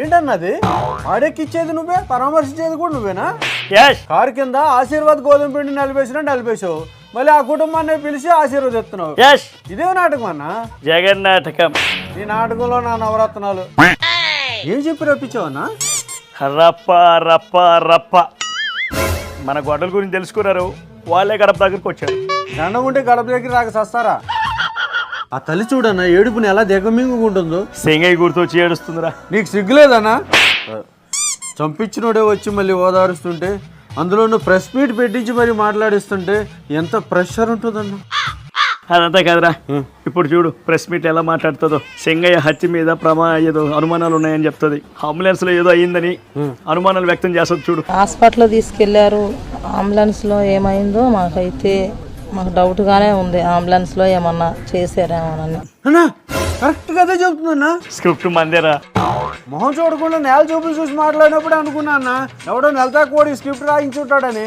ఏంటన్నది? ఆడెక్కిచ్చేది నువ్వే, పరామర్శించేది కూడా నువ్వేనా? యస్. కారు కింద ఆశీర్వాద్ గోధుమ పిండి నలిపేసావు, మళ్ళీ ఆ కుటుంబాన్ని పిలిచి ఆశీర్వదిస్తున్నావు. యస్. ఇదే నాటకం అన్నా? జగన్నాటకం. ఈ నాటకంలో నా నవరత్నాలు. ఏం చెప్పి రప్పించావన్నా? రప్ప రప్ప రప్ప. మన గొడవల గురించి తెలుసుకున్నారు, వాళ్ళే గడప దగ్గరకు వచ్చారు. దండం ఉంటే గడప దగ్గర రాక సస్తారా? ఆ తల్లి చూడన్నా ఏడుపుని ఎలా దిగమింగుకుంటుందో. సింగయ్య గుర్తొచ్చి ఏడుస్తుందిరా. నీకు సిగ్గులేదన్నా? చంపించినోడే వచ్చి మళ్ళీ ఓదారుస్తుంటే, అందులోనూ ప్రెస్ మీట్ పెట్టించి మరి మాట్లాడిస్తుంటే ఎంత ప్రెషర్ ఉంటుందన్నా. అదంతా కాదురా, ఇప్పుడు చూడు ప్రెస్ మీట్ ఎలా మాట్లాడుతుందో. సింగయ్య హత్య మీద ఏదో అనుమానాలు ఉన్నాయని చెప్తుంది. అంబులెన్స్ లో ఏదో అయ్యిందని అనుమానాలు వ్యక్తం చేస్తుంది. చూడు, హాస్పిటల్ తీసుకెళ్లారు, అంబులెన్స్ లో ఏమైందో మాకు డౌట్ గానే ఉంది. అంబులెన్స్ లో ఏమన్నా చేశారేమోనని. అన్నా కరెక్ట్ గా చెప్తుందన్నా. స్క్రిప్ట్ మందేరా. మొహం చూడకుండా నేల చూపులు చూసి మాట్లాడినప్పుడు అనుకున్నా అన్న, ఎవడో నెలతా కోడి స్క్రిప్ట్ రాయించుంటాడని.